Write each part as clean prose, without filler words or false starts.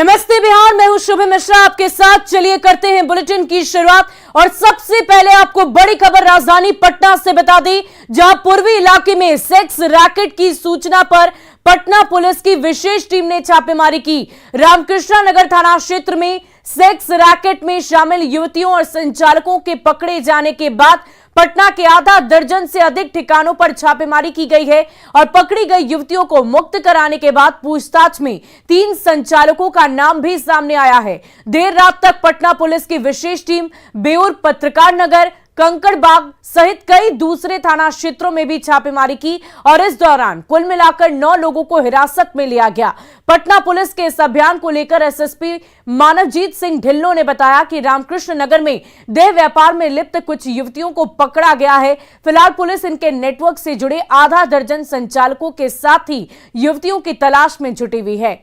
नमस्ते बिहार, मैं हूं शुभ मिश्रा आपके साथ। चलिए करते हैं बुलेटिन की शुरुआत और सबसे पहले आपको बड़ी खबर राजधानी पटना से बता दी, जहां पूर्वी इलाके में सेक्स रैकेट की सूचना पर पटना पुलिस की विशेष टीम ने छापेमारी की। रामकृष्ण नगर थाना क्षेत्र में सेक्स रैकेट में शामिल युवतियों और संचालकों के पकड़े जाने के बाद पटना के आधा दर्जन से अधिक ठिकानों पर छापेमारी की गई है और पकड़ी गई युवतियों को मुक्त कराने के बाद पूछताछ में 3 संचालकों का नाम भी सामने आया है। देर रात तक पटना पुलिस की विशेष टीम बेउर, पत्रकार नगर, कंकड़बाग सहित कई दूसरे थाना क्षेत्रों में भी छापेमारी की और इस दौरान कुल मिलाकर 9 लोगों को हिरासत में लिया गया। पटना पुलिस के इस अभियान को लेकर एसएसपी मानवजीत सिंह ढिल्लों ने बताया कि रामकृष्ण नगर में देह व्यापार में लिप्त कुछ युवतियों को पकड़ा गया है। फिलहाल पुलिस इनके नेटवर्क से जुड़े आधा दर्जन संचालकों के साथ ही युवतियों की तलाश में जुटी हुई है।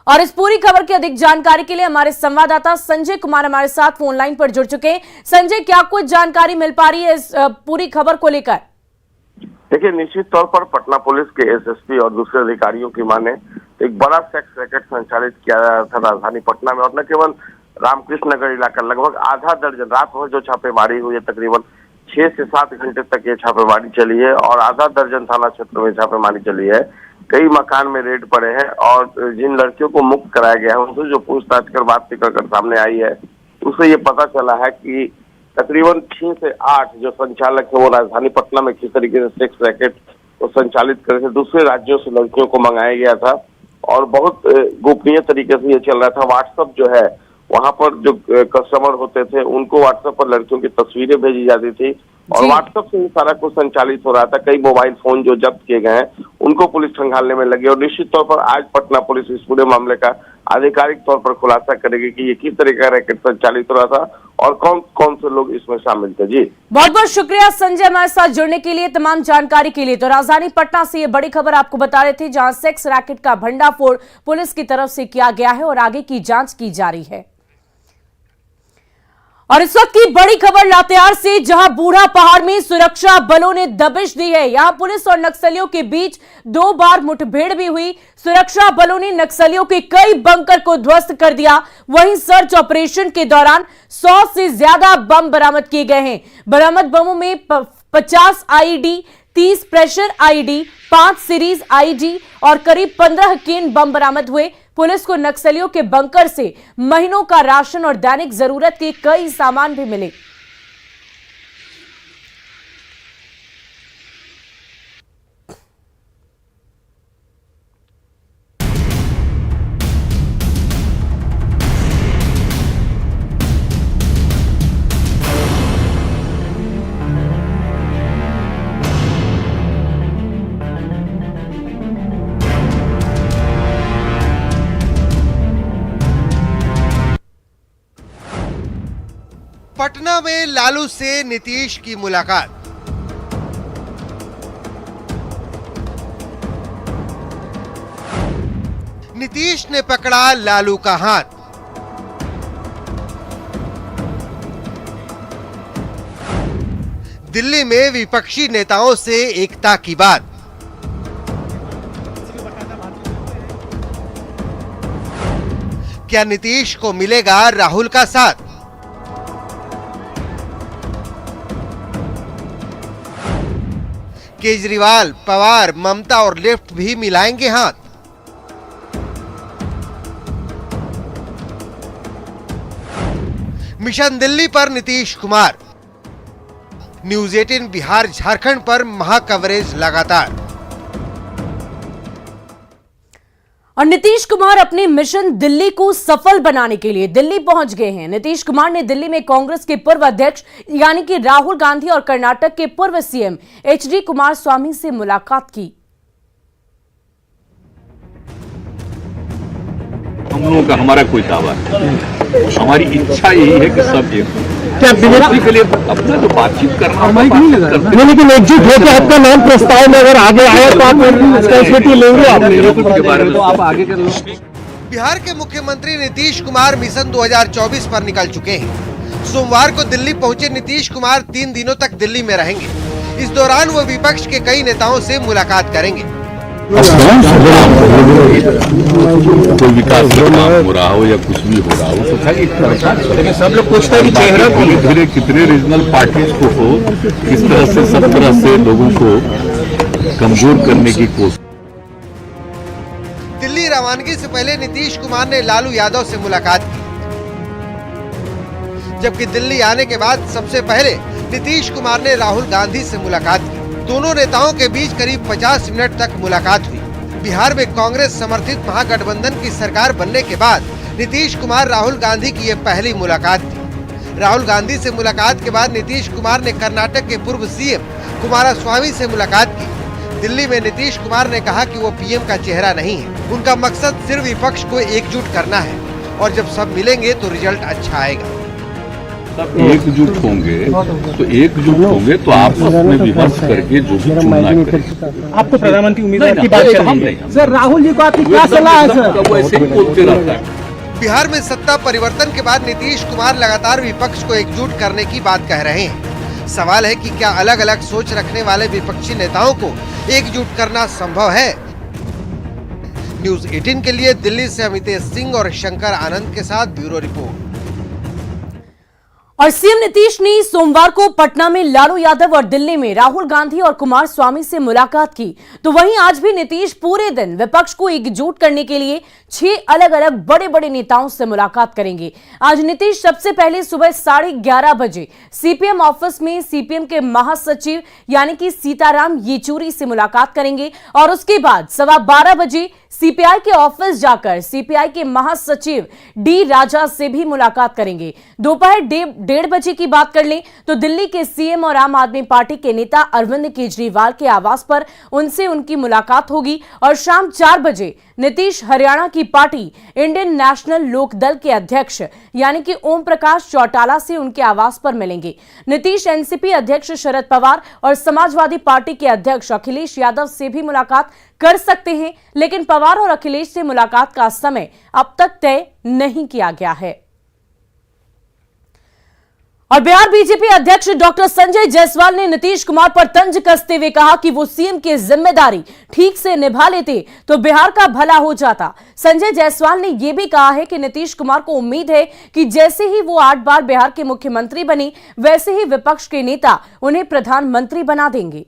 और इस पूरी खबर की अधिक जानकारी के लिए हमारे संवाददाता संजय कुमार हमारे साथ फोन लाइन पर जुड़ चुके हैं। संजय, क्या कुछ जानकारी मिल पा रही है इस पूरी खबर को लेकर? देखिए, निश्चित तौर पर पटना पुलिस के एसएसपी और दूसरे अधिकारियों की माने एक बड़ा सेक्स रैकेट संचालित किया गया था राजधानी पटना में, और न केवल रामकृष्ण नगर इलाका, लगभग आधा दर्जन। रात भर जो छापेमारी हुई है, तकरीबन 6 से 7 घंटे तक ये छापेमारी चली है और आधा दर्जन थाना क्षेत्र में छापेमारी चली है। कई मकान में रेड पड़े हैं और जिन लड़कियों को मुक्त कराया गया है उनसे जो पूछताछ कर बात कर सामने आई है, उससे ये पता चला है कि तकरीबन 6 से 8 जो संचालक है वो राजधानी पटना में किस तरीके से सेक्स रैकेट को संचालित करे थे। दूसरे राज्यों से लड़कियों को मंगाया गया था और बहुत गोपनीय तरीके से ये चल रहा था। व्हाट्सएप जो है, वहां पर जो कस्टमर होते थे उनको व्हाट्सएप पर लड़कियों की तस्वीरें भेजी जाती थी और व्हाट्सएप से ही सारा कुछ संचालित हो रहा था। कई मोबाइल फोन जो जब्त किए गए हैं उनको पुलिस खंगालने में लगी और निश्चित तौर पर आज पटना पुलिस इस पूरे मामले का आधिकारिक तौर पर खुलासा करेगी कि ये किस तरह का रैकेट संचालित हो रहा था और कौन कौन से लोग इसमें शामिल थे। जी, बहुत बहुत शुक्रिया संजय, हमारे साथ जुड़ने के लिए, तमाम जानकारी के लिए। तो राजधानी पटना से ये बड़ी खबर आपको बता रहे थे, जहां सेक्स रैकेट का भंडाफोड़ पुलिस की तरफ से किया गया है और आगे की जांच की जा रही है। और इस वक्त की बड़ी खबर लातेहार से, जहां बूढ़ा पहाड़ में सुरक्षा बलों ने दबिश दी है। यहां पुलिस और नक्सलियों के बीच 2 बार मुठभेड़ भी हुई। सुरक्षा बलों ने नक्सलियों के कई बंकर को ध्वस्त कर दिया। वहीं सर्च ऑपरेशन के दौरान 100 से ज्यादा बम बरामद किए गए हैं। बरामद बमों में 50 IED, 30 pressure IED, 5 series IED और करीब 15 केन बम बरामद हुए। पुलिस को नक्सलियों के बंकर से महीनों का राशन और दैनिक जरूरत के कई सामान भी मिले। पटना में लालू से नीतीश की मुलाकात। नीतीश ने पकड़ा लालू का हाथ। दिल्ली में विपक्षी नेताओं से एकता की बात। क्या नीतीश को मिलेगा राहुल का साथ? केजरीवाल, पवार, ममता और लेफ्ट भी मिलाएंगे हाथ। मिशन दिल्ली पर नीतीश कुमार। न्यूज 18 बिहार झारखंड पर महा कवरेज लगातार। और नीतीश कुमार अपने मिशन दिल्ली को सफल बनाने के लिए दिल्ली पहुंच गए हैं। नीतीश कुमार ने दिल्ली में कांग्रेस के पूर्व अध्यक्ष यानी कि राहुल गांधी और कर्नाटक के पूर्व सीएम एचडी कुमारस्वामी से मुलाकात की। हम लोगों का हमारा कोई दावा नहीं, हमारी इच्छा यही है कि सब एक क्या बीजेपी के लिए अपना तो बातचीत करना नहीं, लेकिन एकजुट होकर आपका नाम प्रस्ताव में अगर आगे आया तो आप कैसे लेंगे के बारे में तो आप आगे कर लो। बिहार के मुख्यमंत्री नीतीश कुमार मिशन 2024 पर निकल चुके हैं। सोमवार को दिल्ली पहुंचे नीतीश कुमार 3 दिनों तक दिल्ली में रहेंगे। इस दौरान वो विपक्ष के कई नेताओं से मुलाकात करेंगे। अब कौन सा काम कोई विकास का काम हो रहा हो या कुछ भी हो रहा हो तो खाली लेकिन सब लोग पूछते हैं कि चेहरा धीरे धीरे कितने रीजनल पार्टीज को किस तरह से सब तरह से लोगों को कमजोर करने की कोशिश। दिल्ली रवानगी से पहले नीतीश कुमार ने लालू यादव से मुलाकात की, जबकि दिल्ली आने के बाद सबसे पहले नीतीश कुमार ने राहुल गांधी से मुलाकात की। दोनों नेताओं के बीच करीब 50 मिनट तक मुलाकात हुई। बिहार में कांग्रेस समर्थित महागठबंधन की सरकार बनने के बाद नीतीश कुमार राहुल गांधी की ये पहली मुलाकात थी। राहुल गांधी से मुलाकात के बाद नीतीश कुमार ने कर्नाटक के पूर्व सीएम कुमारस्वामी से मुलाकात की। दिल्ली में नीतीश कुमार ने कहा कि वो पीएम का चेहरा नहीं है, उनका मकसद सिर्फ विपक्ष को एकजुट करना है और जब सब मिलेंगे तो रिजल्ट अच्छा आएगा। एकजुट होंगे तो आपस में विमर्श करके जो भी चुनना करें। आपको प्रधानमंत्री उम्मीदवार की बात चल रही है सर, राहुल जी को आपकी क्या सलाह है सर? वैसे ही बोलते रहता है। बिहार में सत्ता परिवर्तन के बाद नीतीश कुमार लगातार विपक्ष को एकजुट करने की बात कह रहे हैं। सवाल है कि क्या अलग अलग सोच रखने वाले विपक्षी नेताओं को एकजुट करना संभव है? न्यूज 18 के लिए दिल्ली से अमितेश सिंह और शंकर आनंद के साथ ब्यूरो रिपोर्ट। और सीएम नीतीश ने सोमवार को पटना में लालू यादव और दिल्ली में राहुल गांधी और कुमारस्वामी से मुलाकात की, तो वहीं आज भी नीतीश पूरे दिन विपक्ष को एकजुट करने के लिए 6 अलग अलग बड़े बड़े नेताओं से मुलाकात करेंगे। आज नीतीश सबसे पहले सुबह 11:30 बजे सीपीएम ऑफिस में सीपीएम के महासचिव यानी कि सीताराम येचुरी से मुलाकात करेंगे और उसके बाद 12:15 बजे सीपीआई के ऑफिस जाकर सीपीआई के महासचिव डी राजा से भी मुलाकात करेंगे। दोपहर 1:30 बजे की बात कर लें तो दिल्ली के सीएम और आम आदमी पार्टी के नेता अरविंद केजरीवाल के आवास पर उनसे उनकी मुलाकात होगी और शाम 4 बजे नीतीश हरियाणा की पार्टी इंडियन नेशनल लोकदल के अध्यक्ष यानी कि ओम प्रकाश चौटाला से उनके आवास पर मिलेंगे। नीतीश एनसीपी अध्यक्ष शरद पवार और समाजवादी पार्टी के अध्यक्ष अखिलेश यादव से भी मुलाकात कर सकते हैं, लेकिन पवार और अखिलेश से मुलाकात का समय अब तक तय नहीं किया गया है। और बिहार बीजेपी अध्यक्ष डॉक्टर संजय जायसवाल ने नीतीश कुमार पर तंज कसते हुए कहा कि वो सीएम की जिम्मेदारी ठीक से निभा लेते तो बिहार का भला हो जाता। संजय जायसवाल ने यह भी कहा है कि नीतीश कुमार को उम्मीद है कि जैसे ही वो 8 बार बिहार के मुख्यमंत्री बने वैसे ही विपक्ष के नेता उन्हें प्रधानमंत्री बना देंगे।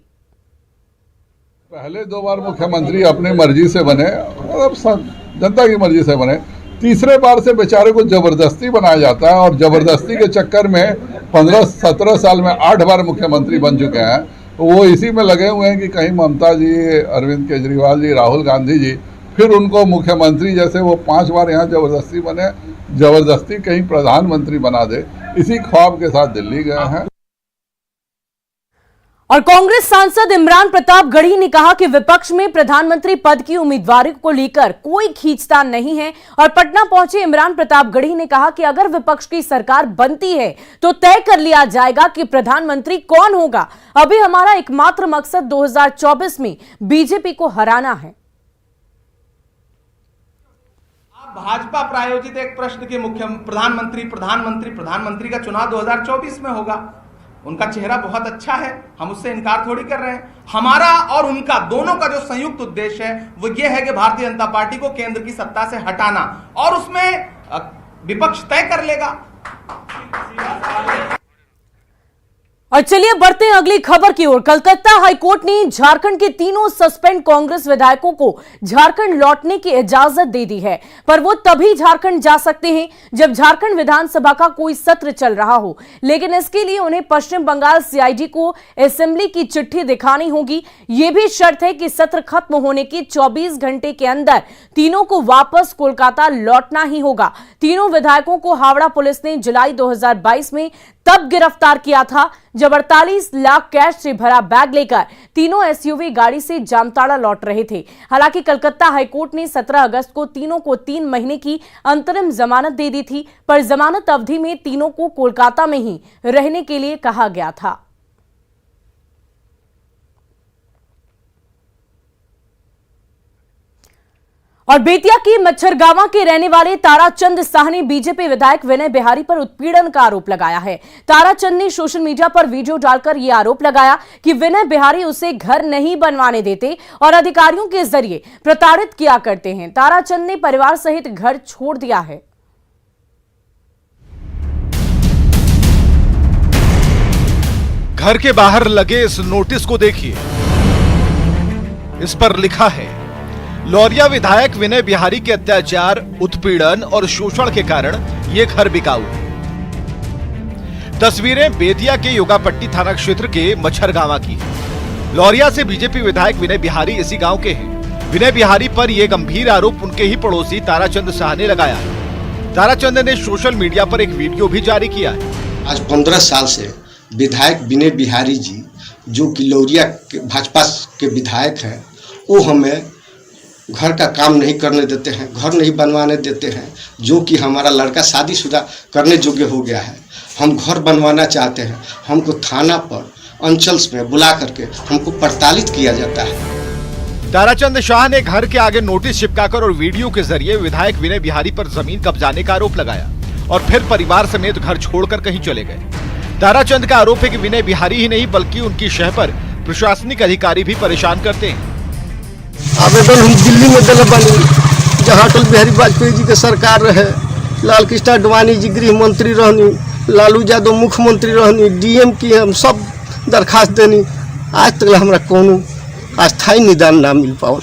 पहले 2 बार मुख्यमंत्री अपनी मर्जी से बने और जनता की मर्जी से बने, तीसरे बार से बेचारे को जबरदस्ती बनाया जाता है और जबरदस्ती के चक्कर में 15-17 साल में 8 बार मुख्यमंत्री बन चुके हैं। वो इसी में लगे हुए हैं कि कहीं ममता जी, अरविंद केजरीवाल जी, राहुल गांधी जी फिर उनको मुख्यमंत्री जैसे वो 5 बार यहाँ जबरदस्ती बने, जबरदस्ती कहीं प्रधानमंत्री बना दे, इसी ख्वाब के साथ दिल्ली गए हैं। और कांग्रेस सांसद इमरान प्रताप गढ़ी ने कहा कि विपक्ष में प्रधानमंत्री पद की उम्मीदवारी को लेकर कोई खींचतान नहीं है और पटना पहुंचे इमरान प्रताप गढ़ी ने कहा कि अगर विपक्ष की सरकार बनती है तो तय कर लिया जाएगा कि प्रधानमंत्री कौन होगा। अभी हमारा एकमात्र मकसद 2024 में बीजेपी को हराना है। भाजपा प्रायोजित एक प्रश्न के प्रधानमंत्री का चुनाव 2024 में होगा। उनका चेहरा बहुत अच्छा है, हम उससे इनकार थोड़ी कर रहे हैं। हमारा और उनका दोनों का जो संयुक्त उद्देश्य है वो ये है कि भारतीय जनता पार्टी को केंद्र की सत्ता से हटाना और उसमें विपक्ष तय कर लेगा। और चलिए बढ़ते हैं अगली खबर की ओर। कलकत्ता हाईकोर्ट ने झारखंड के 3 सस्पेंड कांग्रेस विधायकों को झारखंड लौटने की इजाजत दे दी है, पर वो तभी झारखंड जा सकते हैं जब झारखंड विधानसभा का कोई सत्र चल रहा हो। लेकिन इसके लिए उन्हें पश्चिम बंगाल सीआईडी को असेंबली की चिट्ठी दिखानी होगी। यह भी शर्त है कि सत्र खत्म होने के 24 घंटे के अंदर तीनों को वापस कोलकाता लौटना ही होगा। तीनों विधायकों को हावड़ा पुलिस ने जुलाई 2022 में तब गिरफ्तार किया था जब 48 लाख कैश से भरा बैग लेकर तीनों एसयूवी गाड़ी से जामताड़ा लौट रहे थे। हालांकि कलकत्ता हाईकोर्ट ने 17 अगस्त को तीनों को 3 महीने की अंतरिम जमानत दे दी थी, पर जमानत अवधि में तीनों को कोलकाता में ही रहने के लिए कहा गया था। और बेतिया की मच्छरगांवा के रहने वाले ताराचंद शाह ने बीजेपी विधायक विनय बिहारी पर उत्पीड़न का आरोप लगाया है। ताराचंद ने सोशल मीडिया पर वीडियो डालकर यह आरोप लगाया कि विनय बिहारी उसे घर नहीं बनवाने देते और अधिकारियों के जरिए प्रताड़ित किया करते हैं। ताराचंद ने परिवार सहित घर छोड़ दिया है। घर के बाहर लगे इस नोटिस को देखिए। इस पर लिखा है, लौरिया विधायक विनय बिहारी के अत्याचार, उत्पीड़न और शोषण के कारण ये घर बिकाऊ है। तस्वीरें बेतिया के योगापट्टी थाना क्षेत्र के मच्छरगांवा की है। लौरिया से बीजेपी विधायक विनय बिहारी इसी गांव के हैं। विनय बिहारी पर यह गंभीर आरोप उनके ही पड़ोसी ताराचंद शाह ने लगाया है। ताराचंद ने सोशल मीडिया पर एक वीडियो भी जारी किया है। आज 15 साल से विधायक विनय बिहारी जी, जो कि लौरिया के भाजपा के विधायक हैं, वो हमें घर का काम नहीं करने देते हैं, घर नहीं बनवाने देते हैं। जो कि हमारा लड़का शादीशुदा करने योग्य हो गया है, हम घर बनवाना चाहते हैं, हमको थाना पर अंचल में बुला करके हमको प्रताड़ित किया जाता है। ताराचंद शाह ने घर के आगे नोटिस चिपकाकर और वीडियो के जरिए विधायक विनय बिहारी पर जमीन कब्जाने का आरोप लगाया और फिर परिवार समेत घर छोड़कर कहीं चले गए। ताराचंद का आरोप है कि विनय बिहारी ही नहीं बल्कि उनकी शह पर प्रशासनिक अधिकारी भी परेशान करते हैं। आवेदन हम दिल्ली में दिल बनी, जहाँ अटल बिहारी वाजपेयी जी के सरकार रहे, लाल कृष्ण आडवाणी जी गृह मंत्री रहनी, लालू यादव मुख्यमंत्री रहनी, डीएम की हम सब दरखास्त देनी, आज तक हमारा कोनो अस्थायी निदान ना मिल पाओ।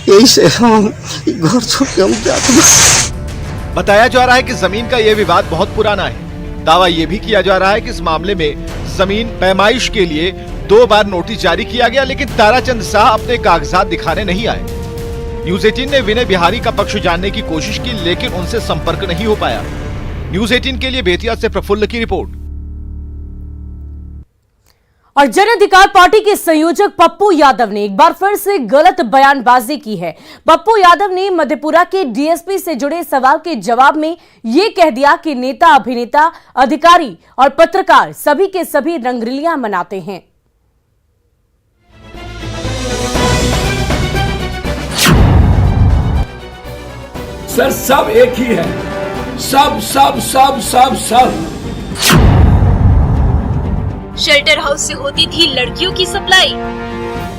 यही से हम घर छोड़ के हम जाते। बताया जा रहा है कि जमीन का यह विवाद बहुत पुराना है। दावा यह भी किया जा रहा है कि इस मामले में जमीन पैमाइश के लिए 2 बार नोटिस जारी किया गया, लेकिन ताराचंद शाह अपने कागजात दिखाने नहीं आए। न्यूज़ 18 ने विनय बिहारी का पक्ष जानने की कोशिश की, लेकिन उनसे संपर्क नहीं हो पाया। न्यूज़ 18 के लिए बेतिया से प्रफुल्ल की रिपोर्ट। और जन अधिकार पार्टी के संयोजक पप्पू यादव ने एक बार फिर से गलत बयानबाजी की है। पप्पू यादव ने मधेपुरा के डीएसपी से जुड़े सवाल के जवाब में यह कह दिया कि नेता, अभिनेता, अधिकारी और पत्रकार सभी के सभी रंगरलियां मनाते हैं। सर, सब एक ही है, सब सब सब सब सब। शेल्टर हाउस से होती थी लड़कियों की सप्लाई,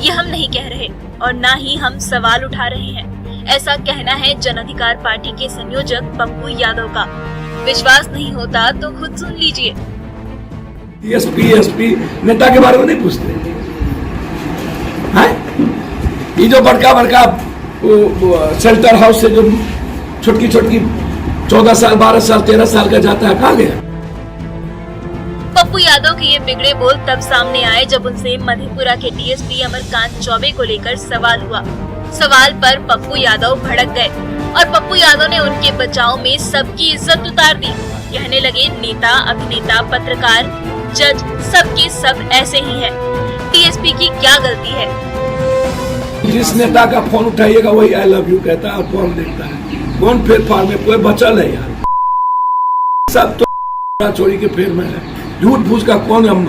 ये हम नहीं कह रहे और ना ही हम सवाल उठा रहे हैं। ऐसा कहना है जन अधिकार पार्टी के संयोजक पप्पू यादव का। विश्वास नहीं होता तो खुद सुन लीजिए। डीएसपी, एसपी नेता के बारे में नहीं पूछते हैं? ये जो बड़का बड़का शेल्टर हाउस से जो छोटकी छोटकी 14 साल, 12 साल, 13 साल का जाता है, कहाँ गया? पप्पू यादव के ये बिगड़े बोल तब सामने आए जब उनसे मधेपुरा के डीएसपी अमरकांत चौबे को लेकर सवाल हुआ। सवाल पर पप्पू यादव भड़क गए और पप्पू यादव ने उनके बचाव में सबकी इज्जत उतार दी। कहने लगे नेता, अभिनेता, पत्रकार, जज सबके सब ऐसे ही हैं। डीएसपी की क्या गलती है? जिस नेता का फोन उठाइएगा वही आई लव यू कहता है और कौन देखता है? कौन फेर फार में कोई बचल है यार? सब तो चोरी के फेर में है। झूठ फूस का कौन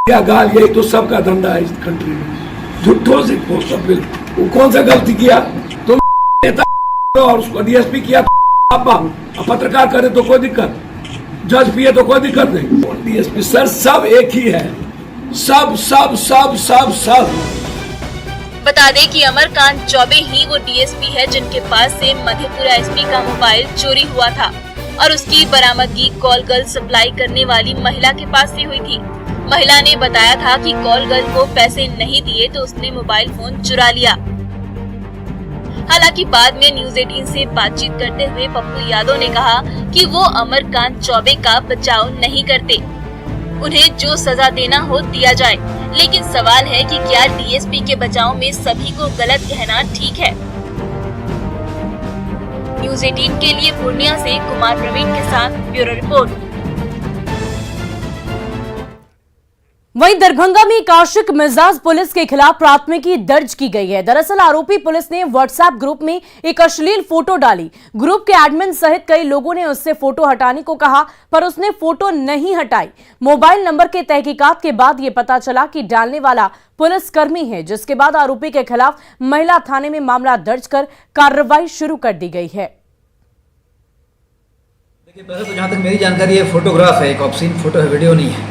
क्या गाल, यही तो सबका धंधा है इस कंट्री में। झूठों से वो कौन सा गलती किया? तुम नेता और उसको डीएसपी किया तो पत्रकार करे तो कोई दिक्कत, जज पिए तो कोई दिक्कत नहीं। डीएसपी सर सब एक ही है, सब सब सब सब सब। बता दें कि अमरकांत चौबे ही वो डीएसपी है जिनके पास से मधेपुरा एसपी का मोबाइल चोरी हुआ था और उसकी बरामदगी कॉल गर्ल सप्लाई करने वाली महिला के पास से हुई थी। महिला ने बताया था कि कॉल गर्ल को पैसे नहीं दिए तो उसने मोबाइल फोन चुरा लिया। हालांकि बाद में न्यूज़ 18 से बातचीत करते हुए पप्पू यादव ने कहा कि वो अमरकांत चौबे का बचाव नहीं करते, उन्हें जो सजा देना हो दिया जाए। लेकिन सवाल है कि क्या डीएसपी के बचाव में सभी को गलत कहना ठीक है? न्यूज़ 18 के लिए पूर्णिया से कुमार प्रवीण के साथ ब्यूरो रिपोर्ट। वहीं दरभंगा में एक आशिक मिजाज पुलिस के खिलाफ प्राथमिकी दर्ज की गई है। दरअसल आरोपी पुलिस ने व्हाट्सएप ग्रुप में एक अश्लील फोटो डाली। ग्रुप के एडमिन सहित कई लोगों ने उससे फोटो हटाने को कहा, पर उसने फोटो नहीं हटाई। मोबाइल नंबर के तहकीकात के बाद यह पता चला कि डालने वाला पुलिसकर्मी है, जिसके बाद आरोपी के खिलाफ महिला थाने में मामला दर्ज कर कार्रवाई शुरू कर दी गई है। देखिए, पहले तो जहाँ तक मेरी जानकारी है, फोटोग्राफ है, एक ऑब्सीन फोटो है, वीडियो नहीं है।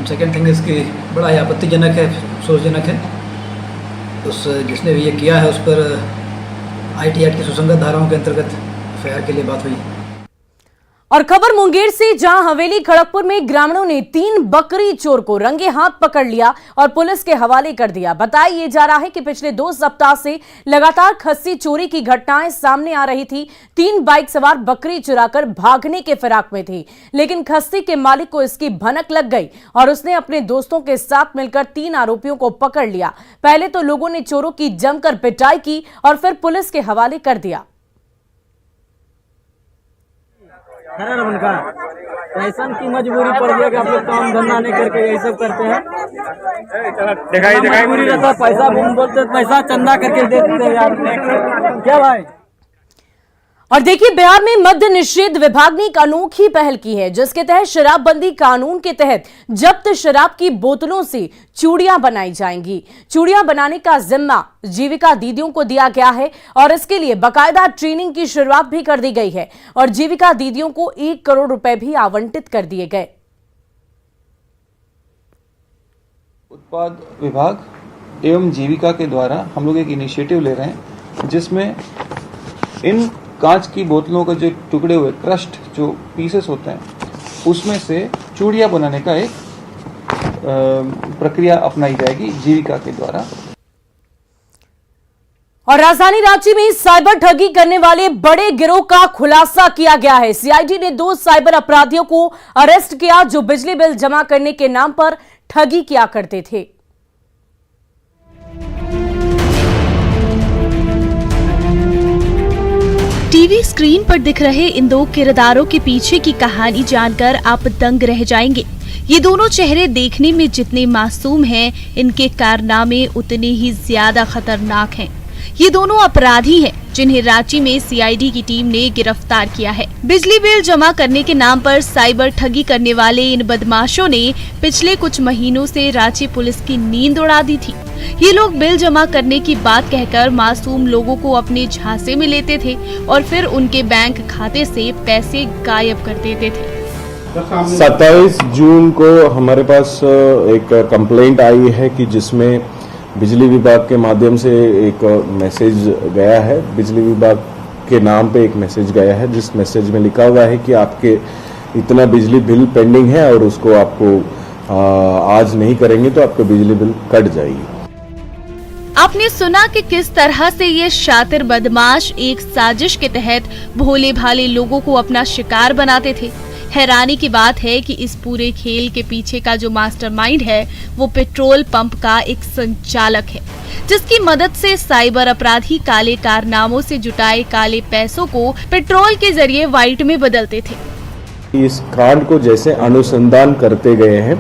सेकेंड थिंग इसकी बड़ा ही आपत्तिजनक है, अफसोसजनक है। जिसने भी ये किया है उस पर IT एक्ट की सुसंगत धाराओं के अंतर्गत FIR के लिए बात हुई। और खबर मुंगेर से, जहां हवेली खड़गपुर में ग्रामीणों ने 3 बकरी चोर को रंगे हाथ पकड़ लिया और पुलिस के हवाले कर दिया। बताया जा रहा है कि पिछले 2 सप्ताह से लगातार खस्सी चोरी की घटनाएं सामने आ रही थी। 3 बाइक सवार बकरी चुराकर भागने के फिराक में थी, लेकिन खस्सी के मालिक को इसकी भनक लग गई और उसने अपने दोस्तों के साथ मिलकर 3 आरोपियों को पकड़ लिया। पहले तो लोगों ने चोरों की जमकर पिटाई की और फिर पुलिस के हवाले कर दिया। उनका पैसा की मजबूरी पड़ गया कि आप लोग काम धंधा नहीं करके यही सब करते हैं। मजबूरी रहता, पैसा बोलते पैसा चंदा करके दे देते हैं यार, क्या भाई। और देखिए, बिहार में मद्य निषेध विभाग ने एक अनोखी पहल की है, जिसके तहत शराबबंदी कानून के तहत जब्त शराब की बोतलों से चूड़ियां बनाई जाएंगी। चूड़ियां बनाने का जिम्मा जीविका दीदियों को दिया गया है और इसके लिए बाकायदा ट्रेनिंग की शुरुआत भी कर दी गई है और जीविका दीदियों को 1 करोड़ रुपए भी आवंटित कर दिए गए। उत्पाद विभाग एवं जीविका के द्वारा हम लोग एक इनिशिएटिव ले रहे हैं, जिसमें इन कांच की बोतलों का जो टुकड़े हुए क्रस्ट जो पीसेस होते हैं, उसमें से चूड़ियां बनाने का एक प्रक्रिया अपनाई जाएगी जीविका के द्वारा। और राजधानी रांची में साइबर ठगी करने वाले बड़े गिरोह का खुलासा किया गया है। CID ने 2 साइबर अपराधियों को अरेस्ट किया, जो बिजली बिल जमा करने के नाम पर ठगी किया करते थे। टीवी स्क्रीन पर दिख रहे इन 2 किरदारों के पीछे की कहानी जानकर आप दंग रह जाएंगे। ये दोनों चेहरे देखने में जितने मासूम हैं, इनके कारनामे उतने ही ज्यादा खतरनाक हैं। ये दोनों अपराधी हैं, जिन्हें रांची में CID की टीम ने गिरफ्तार किया है। बिजली बिल जमा करने के नाम पर साइबर ठगी करने वाले इन बदमाशों ने पिछले कुछ महीनों से रांची पुलिस की नींद उड़ा दी थी। ये लोग बिल जमा करने की बात कहकर मासूम लोगों को अपने झांसे में लेते थे और फिर उनके बैंक खाते से पैसे गायब कर देते थे। 27 जून को हमारे पास एक कंप्लेंट आई है कि जिसमें बिजली विभाग के माध्यम से एक मैसेज गया है। बिजली विभाग के नाम पे एक मैसेज गया है, जिस मैसेज में लिखा हुआ है कि आपके इतना बिजली बिल पेंडिंग है और उसको आपको आज नहीं करेंगे तो आपको बिजली बिल कट जाएगी। आपने सुना कि किस तरह से ये शातिर बदमाश एक साजिश के तहत भोले भाले लोगों को अपना शिकार बनाते थे। हैरानी की बात है कि इस पूरे खेल के पीछे का जो मास्टरमाइंड है, वो पेट्रोल पंप का एक संचालक है, जिसकी मदद से साइबर अपराधी काले कारनामों से जुटाए काले पैसों को पेट्रोल के जरिए व्हाइट में बदलते थे। इस कांड को जैसे अनुसंधान करते गए हैं,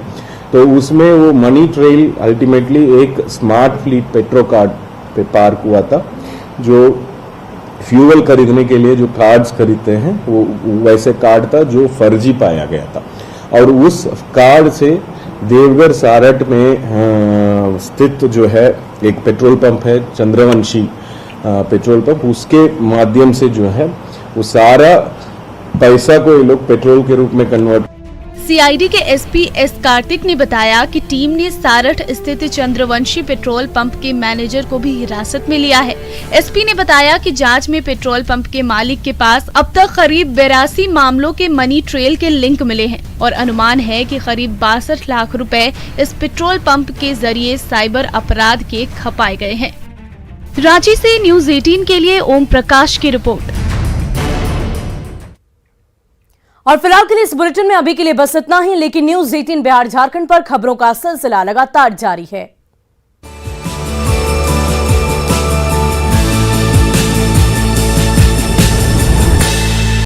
तो उसमें वो मनी ट्रेल अल्टीमेटली एक स्मार्ट फ्लीट पेट्रो कार्ड पे पार्क हुआ था, जो फ्यूल खरीदने के लिए जो कार्ड्स खरीदते हैं वो वैसे कार्ड था जो फर्जी पाया गया था। और उस कार्ड से देवघर सारठ में स्थित जो है एक पेट्रोल पंप है, चंद्रवंशी पेट्रोल पंप, उसके माध्यम से जो है वो सारा पैसा को ये लोग पेट्रोल के रूप में कन्वर्ट। CID के SP S कार्तिक ने बताया कि टीम ने सारठ स्थित चंद्रवंशी पेट्रोल पंप के मैनेजर को भी हिरासत में लिया है। SP ने बताया कि जांच में पेट्रोल पंप के मालिक के पास अब तक करीब 82 मामलों के मनी ट्रेल के लिंक मिले हैं और अनुमान है कि करीब 62 लाख रुपए इस पेट्रोल पंप के जरिए साइबर अपराध के खपाए गए हैं। रांची से न्यूज़ 18 के लिए ओम प्रकाश की रिपोर्ट। और फिलहाल के लिए इस बुलेटिन में अभी के लिए बस इतना ही, लेकिन न्यूज़ 18 बिहार झारखंड पर खबरों का सिलसिला लगातार जारी है।